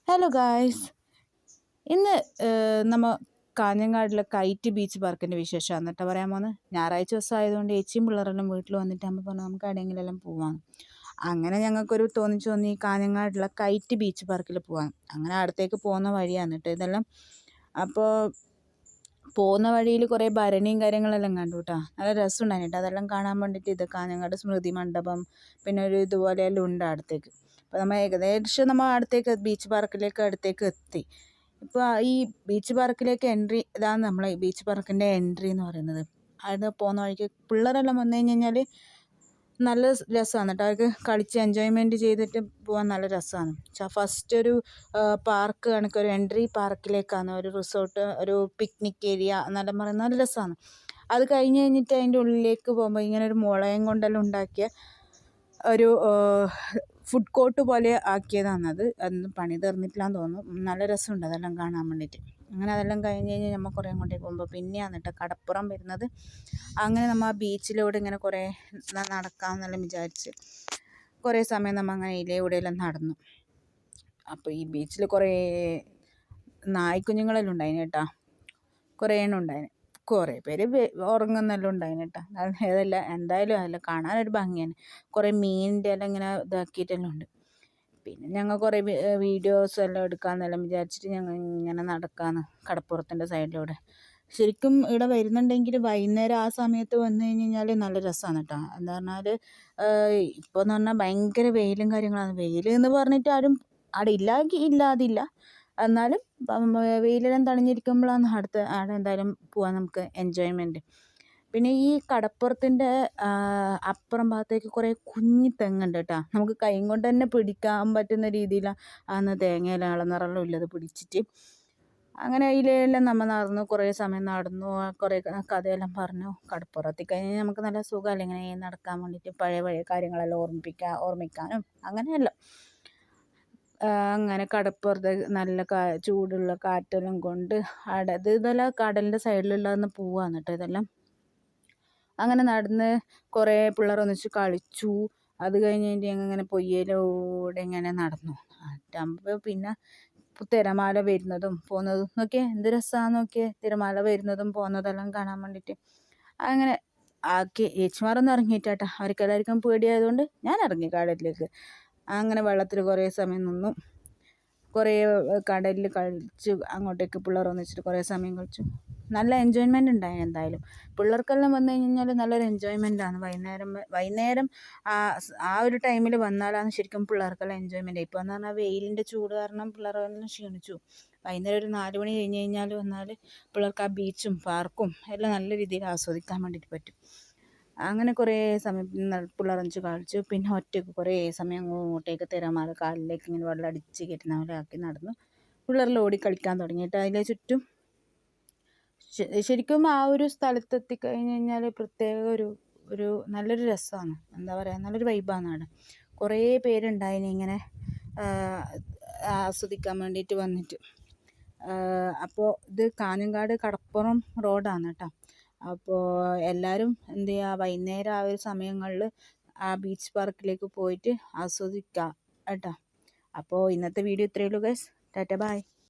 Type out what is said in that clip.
Hello guys, ഇന്ന് നമ്മൾ കാഞ്ഞങ്ങാടിലെ KITE beach പാർക്കിൻ്റെ വിശേഷമാണ് എന്നിട്ട് പറയാൻ പോകുന്നത്. ഞായറാഴ്ച ദിവസം ആയതുകൊണ്ട് ചേച്ചിയും പിള്ളേരെല്ലാം വീട്ടിൽ വന്നിട്ട് അമ്മ പറഞ്ഞു നമുക്ക് എവിടെയെങ്കിലും പോവാം. അങ്ങനെ ഞങ്ങൾക്കൊരു തോന്നി കാഞ്ഞങ്ങാടിലെ കൈറ്റ് ബീച്ച് പാർക്കിൽ പോവാം. അങ്ങനെ അടുത്തേക്ക് പോകുന്ന വഴിയാണ് കേട്ടോ ഇതെല്ലാം. അപ്പോൾ പോകുന്ന വഴിയിൽ കുറേ ഭരണിയും കാര്യങ്ങളെല്ലാം കണ്ടു കേട്ടോ. നല്ല രസമുണ്ടായിരുന്നു കേട്ടോ. അതെല്ലാം കാണാൻ വേണ്ടിയിട്ട് ഇത് കാഞ്ഞങ്ങാട് സ്മൃതി മണ്ഡപം പിന്നെ ഒരു ഇതുപോലെയെല്ലാം ഉണ്ട് അടുത്തേക്ക്. അപ്പോൾ നമ്മൾ ഏകദേശം അടുത്തേക്ക് ബീച്ച് പാർക്കിലേക്ക് അടുത്തേക്ക് എത്തി. ഇപ്പോൾ ഈ ബീച്ച് പാർക്കിലേക്ക് എൻട്രി ഇതാണ് നമ്മളെ ബീച്ച് പാർക്കിൻ്റെ എൻട്രി എന്ന് പറയുന്നത്. അവിടെ പോകുന്ന വഴിക്ക് പിള്ളേരെല്ലാം വന്നു കഴിഞ്ഞാൽ നല്ല രസമാണ് കേട്ടോ. അവർക്ക് കളിച്ച് എൻജോയ്മെൻറ്റ് ചെയ്തിട്ട് പോകാൻ നല്ല രസമാണ്. ഫസ്റ്റ് ഒരു പാർക്ക് കണക്കൊരു എൻട്രി പാർക്കിലേക്കാണ്, ഒരു റിസോർട്ട്, ഒരു പിക്നിക് ഏരിയ എന്നെല്ലാം പറയുന്നത് നല്ല രസമാണ്. അത് കഴിഞ്ഞിട്ട് അതിൻ്റെ ഉള്ളിലേക്ക് പോകുമ്പോൾ ഇങ്ങനെ ഒരു മുളയും കൊണ്ടെല്ലാം ഉണ്ടാക്കിയ ഒരു ഫുഡ് കോർട്ട് പോലെ ആക്കിയതാണത്. അതൊന്നും പണി തീർന്നിട്ടില്ലാന്ന് തോന്നുന്നു. നല്ല രസമുണ്ട് അതെല്ലാം കാണാൻ വേണ്ടിയിട്ട്. അങ്ങനെ അതെല്ലാം കഴിഞ്ഞ് നമ്മൾ കുറേ അങ്ങോട്ടേക്ക് പോകുമ്പോൾ പിന്നെയാണ് കേട്ടോ കടപ്പുറം വരുന്നത്. അങ്ങനെ നമ്മൾ ആ ബീച്ചിലൂടെ ഇങ്ങനെ കുറേ നടക്കാമെന്നെല്ലാം വിചാരിച്ച് കുറേ സമയം നമ്മൾ അങ്ങനെ ഇലയൂടെയെല്ലാം നടന്നു. അപ്പോൾ ഈ ബീച്ചിൽ കുറേ നായ്ക്കുഞ്ഞുങ്ങളെല്ലാം ഉണ്ടായിന് കേട്ടോ. കുറേ എണ്ണം ഉണ്ടായിന്. കുറേ പേര് ഉറങ്ങുന്നെല്ലാം ഉണ്ടായിന് കേട്ടോ. അതെല്ലാം എന്തായാലും അതെല്ലാം കാണാനൊരു ഭംഗിയാണ്. കുറേ മീനിൻ്റെ എല്ലാം ഇങ്ങനെ ഇതാക്കിയിട്ടെല്ലാം ഉണ്ട്. പിന്നെ ഞങ്ങൾ കുറേ വീഡിയോസ് എല്ലാം എടുക്കാമെന്നെല്ലാം വിചാരിച്ചിട്ട് ഞങ്ങൾ ഇങ്ങനെ നടക്കാമെന്ന് കടപ്പുറത്തിൻ്റെ സൈഡിലൂടെ. ശരിക്കും ഇവിടെ വരുന്നുണ്ടെങ്കിൽ വൈകുന്നേരം ആ സമയത്ത് വന്നു കഴിഞ്ഞാൽ നല്ല രസമാണ് കേട്ടോ. എന്താ പറഞ്ഞാൽ ഇപ്പോൾ എന്ന് പറഞ്ഞാൽ ഭയങ്കര വെയിലും കാര്യങ്ങളാണ്. വെയിൽ എന്ന് പറഞ്ഞിട്ട് ആരും അവിടെ ഇല്ലാതില്ല, എന്നാലും വെയിലെല്ലാം തണിഞ്ഞിരിക്കുമ്പോഴാണ് അവിടെ എന്തായാലും പോകാൻ നമുക്ക് എൻജോയ്മെൻറ്റ്. പിന്നെ ഈ കടപ്പുറത്തിൻ്റെ അപ്പുറം ഭാഗത്തേക്ക് കുറേ കുഞ്ഞി തെങ്ങുണ്ട് കേട്ടോ. നമുക്ക് കൈ കൊണ്ട് തന്നെ പിടിക്കാൻ പറ്റുന്ന രീതിയിലാണ് തേങ്ങയെല്ലാം ഇളനിറെല്ലാം ഉള്ളത് പിടിച്ചിട്ട്. അങ്ങനെ അതിലെല്ലാം നമ്മൾ നടന്നു, കുറേ സമയം നടന്നു, കുറേ കഥയെല്ലാം പറഞ്ഞു. കടപ്പുറത്തിൽ കഴിഞ്ഞാൽ നമുക്ക് നല്ല സുഖമല്ല ഇങ്ങനെ നടക്കാൻ വേണ്ടിയിട്ട്, പഴയ കാര്യങ്ങളെല്ലാം ഓർമ്മിക്കാനും അങ്ങനെയല്ല. അങ്ങനെ കടപ്പുറത്ത് നല്ല ചൂടുള്ള കാറ്റെല്ലാം കൊണ്ട് ഇതെല്ലാം കടലിൻ്റെ സൈഡിലുള്ളതെന്ന് പോവാന്ന് കേട്ടോ ഇതെല്ലാം. അങ്ങനെ നടന്ന് കുറേ പിള്ളേർ ഒന്നിച്ച് കളിച്ചു. അത് കഴിഞ്ഞിട്ട് അങ്ങനെ പൊയ്യയിലൂടെ ഇങ്ങനെ നടന്നു. ആകുമ്പോൾ പിന്നെ തിരമാല വരുന്നതും പോകുന്നതും നോക്കിയേ എന്ത് രസമാണെന്ന് നോക്കിയേ. തിരമാല വരുന്നതും പോകുന്നതെല്ലാം കാണാൻ വേണ്ടിയിട്ട് അങ്ങനെ ആക്കി. ചേച്ചിമാരൊന്നും ഇറങ്ങിയിട്ടാ, അവർക്കെല്ലാവർക്കും പേടിയായതുകൊണ്ട് ഞാൻ ഇറങ്ങി കടലിലേക്ക്. അങ്ങനെ വെള്ളത്തിൽ കുറേ സമയം നിന്നു. കുറേ കടലിൽ കളിച്ചു. അങ്ങോട്ടേക്ക് പിള്ളേർ ഒന്നിച്ചിട്ട് കുറേ സമയം കളിച്ചു. നല്ല എൻജോയ്മെൻ്റ് ഉണ്ടായി. എന്തായാലും പിള്ളേർക്കെല്ലാം വന്നു കഴിഞ്ഞാൽ നല്ലൊരു എൻജോയ്മെൻറ്റാണ്. വൈകുന്നേരം ആ ഒരു ടൈമിൽ വന്നാലാണ് ശരിക്കും പിള്ളേർക്കെല്ലാം എൻജോയ്മെൻറ്റ്. ഇപ്പോൾ എന്ന് പറഞ്ഞാൽ വെയിലിൻ്റെ ചൂട് കാരണം പിള്ളേരെല്ലാം ക്ഷീണിച്ചു. വൈകുന്നേരം ഒരു 4 മണി കഴിഞ്ഞ് കഴിഞ്ഞാൽ വന്നാൽ പിള്ളേർക്ക് ആ ബീച്ചും പാർക്കും എല്ലാം നല്ല രീതിയിൽ ആസ്വദിക്കാൻ വേണ്ടിയിട്ട് പറ്റും. അങ്ങനെ കുറേ സമയം പിള്ളേരൊന്നിച്ച് കളിച്ചു. പിന്നെ ഒറ്റയ്ക്ക് കുറേ സമയം അങ്ങോട്ടേക്ക് തിരമാല കാലിലേക്ക് ഇങ്ങനെ വെള്ളം അടിച്ച് കയറ്റുന്ന പോലെ ആക്കി നടന്നു. പിള്ളേരെല്ലാം ഓടി കളിക്കാൻ തുടങ്ങിയിട്ട് അതിലെ ചുറ്റും ശരിക്കും ആ ഒരു സ്ഥലത്തെത്തിക്കഴിഞ്ഞ് കഴിഞ്ഞാൽ പ്രത്യേക ഒരു നല്ലൊരു രസമാണ്. എന്താ പറയുക, നല്ലൊരു വൈബാണ് അവിടെ. കുറേ പേരുണ്ടായിന് ഇങ്ങനെ ആസ്വദിക്കാൻ വേണ്ടിയിട്ട് വന്നിട്ട്. അപ്പോൾ ഇത് കാഞ്ഞങ്ങാട് കടപ്പുറം റോഡാണ് കേട്ടോ. അപ്പോൾ എല്ലാവരും എന്ത് ചെയ്യുക, വൈകുന്നേരം ആ ഒരു സമയങ്ങളിൽ ആ ബീച്ച് പാർക്കിലേക്ക് പോയിട്ട് ആസ്വദിക്കുക കേട്ടോ. അപ്പോൾ ഇന്നത്തെ വീഡിയോ ഇത്രയേ ഉള്ളൂ ഗൈസ്. ടാറ്റ ബൈ.